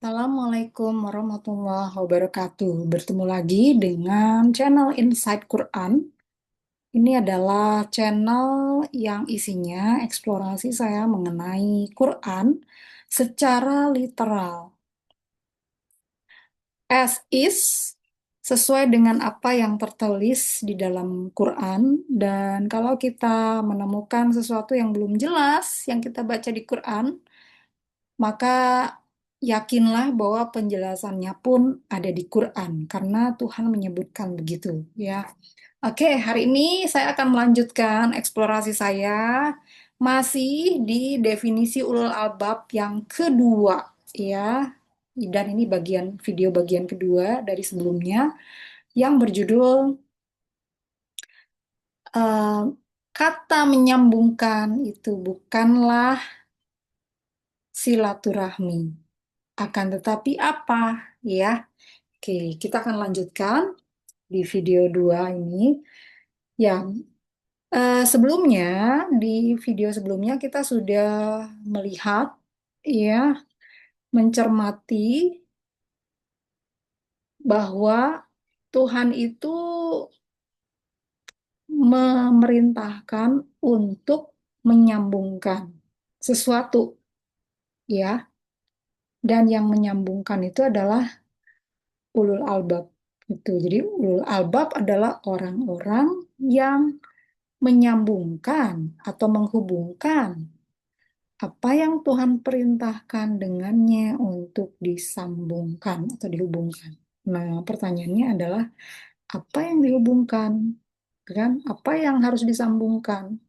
Assalamualaikum warahmatullahi wabarakatuh. Bertemu lagi dengan channel Insight Quran. Ini adalah channel yang isinya eksplorasi saya mengenai Quran secara literal. As is, sesuai dengan apa yang tertulis di dalam Quran. Dan kalau kita menemukan sesuatu yang belum jelas yang kita baca di Quran, maka yakinlah bahwa penjelasannya pun ada di Quran karena Tuhan menyebutkan begitu ya. Oke, hari ini saya akan melanjutkan eksplorasi saya masih di definisi ulul albab yang kedua ya. Dan ini video bagian kedua dari sebelumnya yang berjudul eh, kata menyambungkan itu bukanlah silaturahmi. Akan tetapi apa ya? Oke, kita akan lanjutkan di video 2 ini. Ya, sebelumnya di video sebelumnya kita sudah melihat ya, mencermati bahwa Tuhan itu memerintahkan untuk menyambungkan sesuatu ya, dan yang menyambungkan itu adalah ulul albab itu. Jadi ulul albab adalah orang-orang yang menyambungkan atau menghubungkan apa yang Tuhan perintahkan dengannya untuk disambungkan atau dihubungkan. Nah, pertanyaannya adalah apa yang dihubungkan, kan? Apa yang harus disambungkan?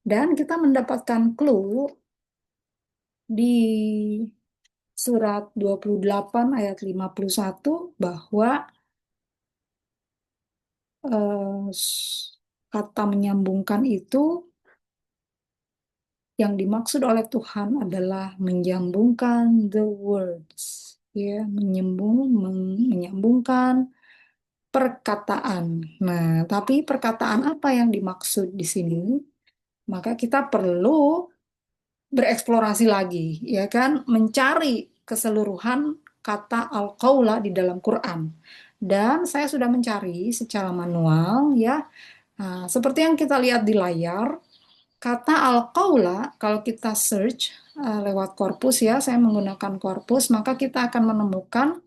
Dan kita mendapatkan clue di surat 28 ayat 51 bahwa kata menyambungkan itu yang dimaksud oleh Tuhan adalah menyambungkan the words, ya, menyambungkan perkataan. Nah, tapi perkataan apa yang dimaksud di sini? Maka kita perlu bereksplorasi lagi, ya kan, mencari keseluruhan kata al-qaula di dalam Quran. Dan saya sudah mencari secara manual, ya. Nah, seperti yang kita lihat di layar, kata al-qaula, kalau kita search lewat korpus ya, saya menggunakan korpus, maka kita akan menemukan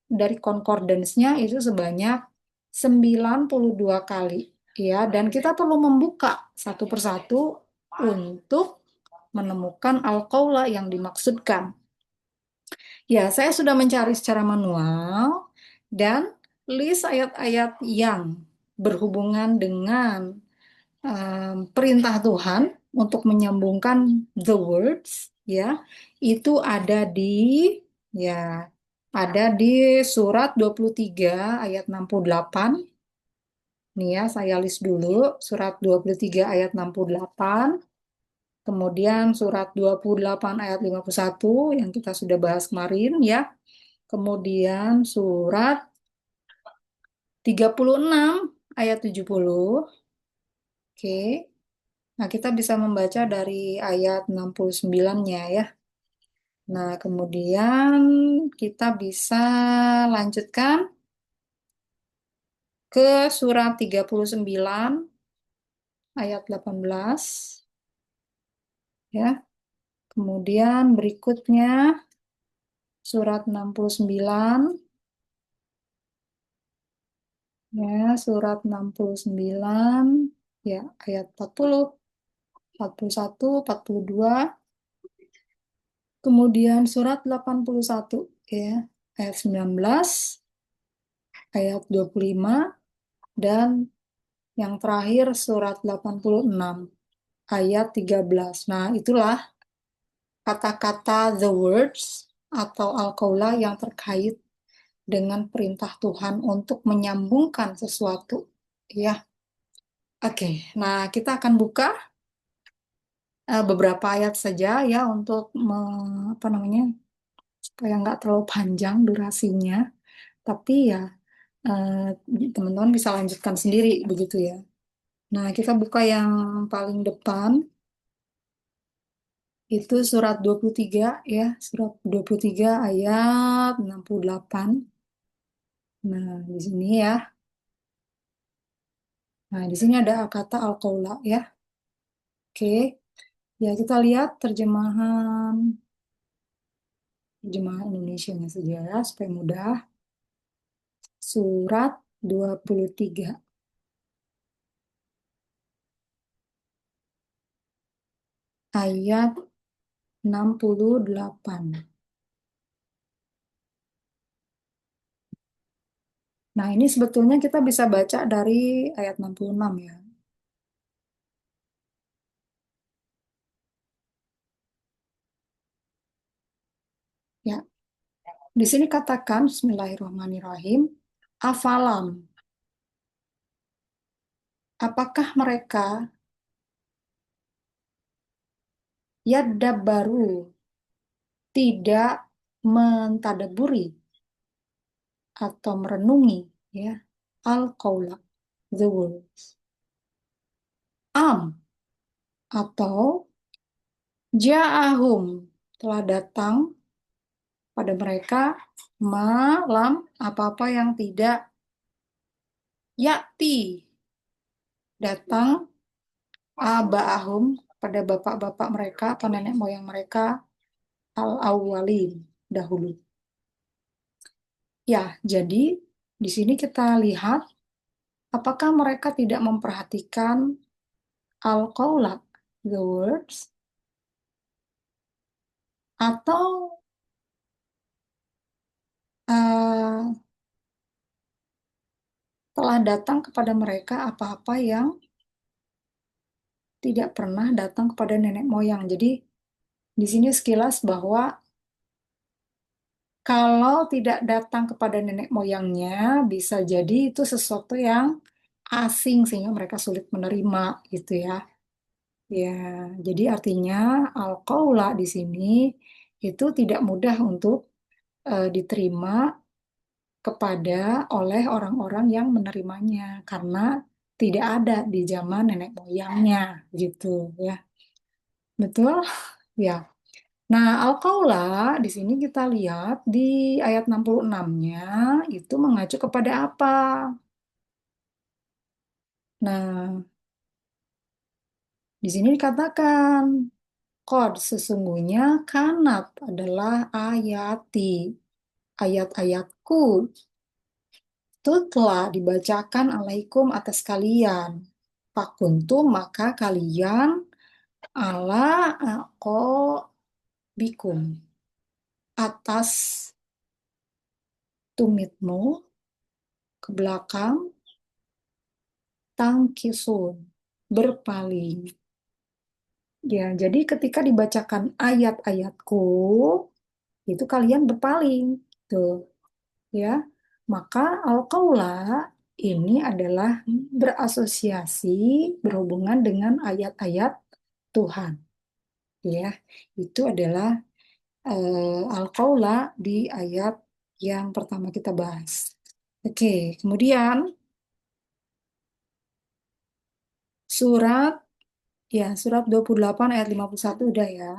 dari concordance-nya itu sebanyak 92 kali. Ya, dan kita perlu membuka satu persatu untuk menemukan al-qaula yang dimaksudkan. Ya, saya sudah mencari secara manual dan list ayat-ayat yang berhubungan dengan perintah Tuhan untuk menyambungkan the words ya itu ya ada di surat 23 ayat 68 nih ya, saya list dulu surat 23 ayat 68, kemudian surat 28 ayat 51 yang kita sudah bahas kemarin ya, kemudian surat 36 ayat 70. Oke. Nah, kita bisa membaca dari ayat 69-nya ya. Nah, kemudian kita bisa lanjutkan ke surat 39 ayat 18 ya. Kemudian berikutnya surat 69 ya, surat 69 ya, ayat 40, 41, 42. Kemudian surat 81 ya, ayat 19, ayat 25, dan yang terakhir surat 86 ayat 13. Nah, itulah kata-kata the words atau al-qaula yang terkait dengan perintah Tuhan untuk menyambungkan sesuatu. Ya, oke. Nah, kita akan buka beberapa ayat saja ya untuk apa namanya, supaya nggak terlalu panjang durasinya. Tapi ya teman-teman bisa lanjutkan sendiri begitu ya. Nah, kita buka yang paling depan Itu surat 23 ya, surat 23 ayat 68. Nah, di sini ya. Nah, di sini ada kata al-qaula ya. Oke. Ya, kita lihat terjemahan Indonesianya saja ya, supaya mudah. Surat 23 ayat 68. Nah, ini sebetulnya kita bisa baca dari ayat 66 ya. Ya, di sini katakan Bismillahirrahmanirrahim. Afalam, apakah mereka baru tidak mentadaburi atau merenungi ya al-qaula, the words. Am atau ja'ahum, telah datang pada mereka malam apa-apa yang tidak yakti, datang abaahum pada bapak-bapak mereka atau nenek moyang mereka al-awwalin, dahulu. Ya, jadi di sini kita lihat apakah mereka tidak memperhatikan al-qaula, the words, atau eh, telah datang kepada mereka apa-apa yang tidak pernah datang kepada nenek moyang. Jadi di sini sekilas bahwa kalau tidak datang kepada nenek moyangnya, bisa jadi itu sesuatu yang asing sehingga mereka sulit menerima gitu ya. Ya, jadi artinya al-qaula di sini itu tidak mudah untuk diterima kepada oleh orang-orang yang menerimanya karena tidak ada di zaman nenek moyangnya gitu ya. Betul? Ya. Nah, al-qaula di sini kita lihat di ayat 66-nya itu mengacu kepada apa? Nah, di sini dikatakan qad, sesungguhnya kanat adalah ayati, ayat-ayatku tutla dibacakan alaikum atas kalian. Fakuntum, maka kalian ala bikum, atas tumitmu ke belakang, tangkisun, berpaling. Ya, jadi ketika dibacakan ayat-ayatku, itu kalian berpaling. Tuh, ya. Maka al-qaula ini adalah berasosiasi, berhubungan dengan ayat-ayat Tuhan. Ya, itu adalah al-qaula di ayat yang pertama kita bahas. Oke, kemudian surat surat 28 ayat 51 udah ya.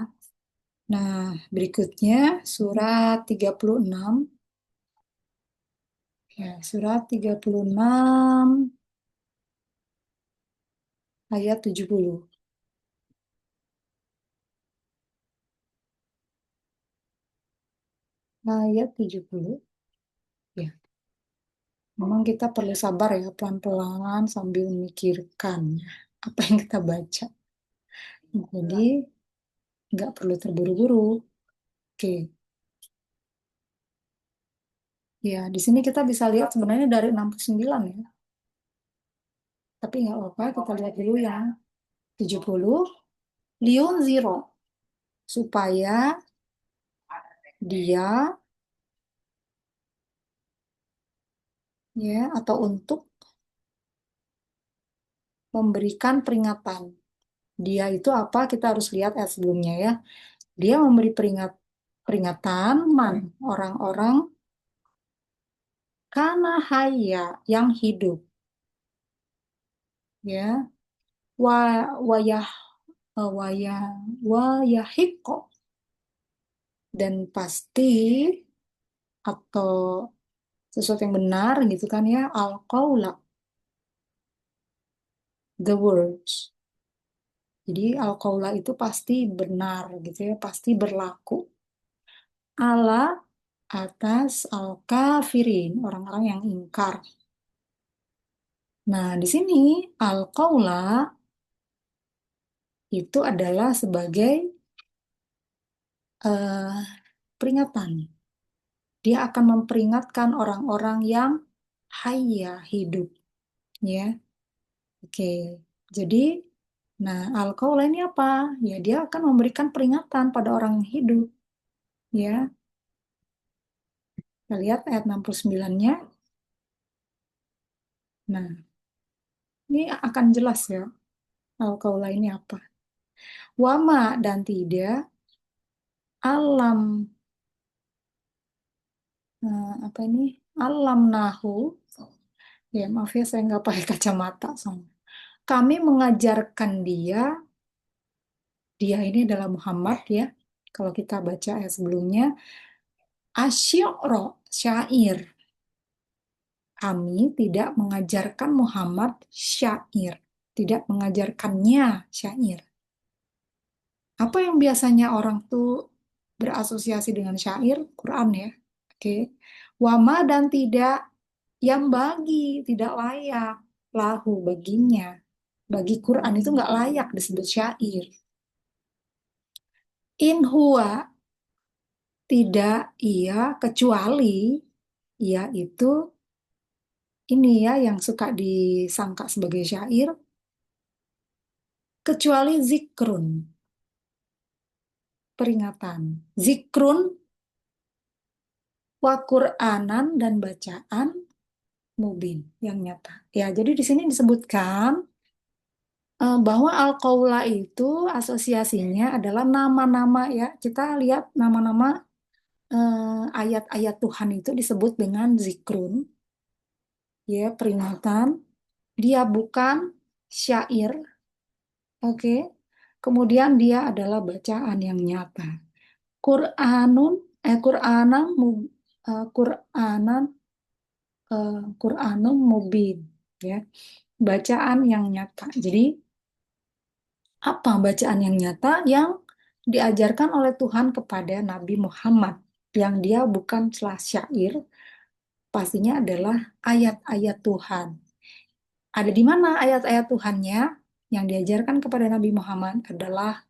Nah, berikutnya surat 36 surat 36 ayat 70. Ayat 70. Ya, memang kita perlu sabar ya, pelan-pelan sambil memikirkan ya, apa yang kita baca. Jadi, nggak perlu terburu-buru. Oke, ya di sini kita bisa lihat sebenarnya dari 69 ya. Tapi nggak apa-apa, kita lihat dulu yang 70. Liun zero, supaya dia atau untuk memberikan peringatan. Dia itu apa? Kita harus lihat ayat sebelumnya ya. Dia memberi peringatan orang-orang karena haya yang hidup ya. Wa wayah waya wayahiko, dan pasti atau sesuatu yang benar gitu kan ya, al-qaula, the words. Jadi al-qaula itu pasti benar gitu ya, pasti berlaku. Ala, atas al-kafirin, orang-orang yang ingkar. Nah, di sini al-qaula itu adalah sebagai eh, peringatan. Dia akan memperingatkan orang-orang yang hayya, hidup, ya. Oke. Jadi, nah, al-qaula ini apa? Ya, dia akan memberikan peringatan pada orang yang hidup, ya. Kita lihat ayat 69-nya. Nah, ini akan jelas ya, al-qaula ini apa. Wama, dan tidak alam, apa ini? Alam nahu. Ya, maaf ya, saya nggak pakai kacamata soalnya. Kami mengajarkan dia, dia ini adalah Muhammad ya. Kalau kita baca ayat sebelumnya, asy'ara, syair. Kami tidak mengajarkan Muhammad syair, tidak mengajarkannya syair. Apa yang biasanya orang tuh berasosiasi dengan syair? Quran ya. Oke. Wama, dan tidak yang bagi, tidak layak lahu baginya. Bagi Quran itu nggak layak disebut syair. In huwa, tidak ia kecuali ia itu ini ya yang suka disangka sebagai syair, kecuali zikrun, peringatan. Zikrun wa Qur'anan, dan bacaan mubin yang nyata. Ya, jadi di sini disebutkan bahwa al-qaula itu asosiasinya adalah nama-nama ya. Kita lihat nama-nama ayat-ayat Tuhan itu disebut dengan zikrun, ya, peringatan. Dia bukan syair, oke. Kemudian dia adalah bacaan yang nyata. Qur'anun, Qur'anan, Qur'anan, Qur'anum mubin, ya, bacaan yang nyata. Jadi apa bacaan yang nyata yang diajarkan oleh Tuhan kepada Nabi Muhammad, yang dia bukan celah syair, pastinya adalah ayat-ayat Tuhan. Ada di mana ayat-ayat Tuhannya? Yang diajarkan kepada Nabi Muhammad adalah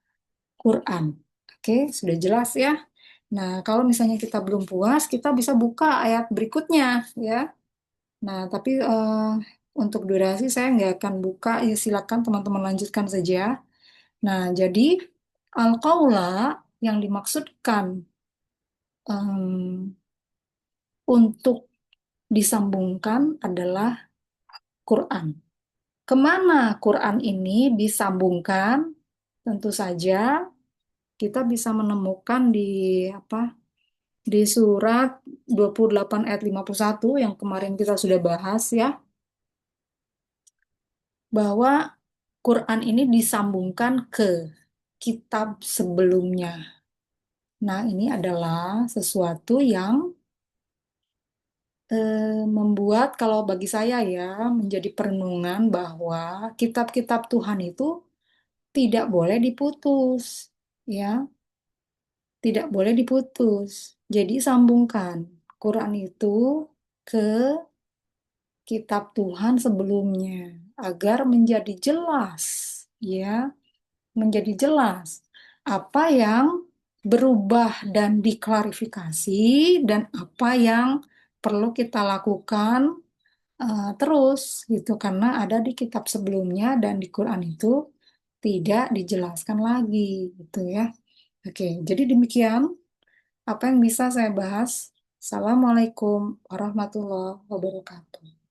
Quran. Oke, sudah jelas ya. Nah, kalau misalnya kita belum puas, kita bisa buka ayat berikutnya ya. Nah, tapi untuk durasi saya nggak akan buka, ya silakan teman-teman lanjutkan saja. Nah, jadi al-qaula yang dimaksudkan em, untuk disambungkan adalah Quran. Kemana Quran ini disambungkan? Tentu saja kita bisa menemukan di apa? Di surat 28 ayat 51 yang kemarin kita sudah bahas ya, bahwa Quran ini disambungkan ke kitab sebelumnya. Nah, ini adalah sesuatu yang membuat, kalau bagi saya ya, menjadi perenungan bahwa kitab-kitab Tuhan itu tidak boleh diputus, ya, tidak boleh diputus. Jadi sambungkan Quran itu ke kitab Tuhan sebelumnya agar menjadi jelas, ya, menjadi jelas apa yang berubah dan diklarifikasi dan apa yang perlu kita lakukan terus gitu, karena ada di kitab sebelumnya dan di Quran itu tidak dijelaskan lagi gitu ya. Oke, jadi demikian apa yang bisa saya bahas. Assalamualaikum warahmatullahi wabarakatuh.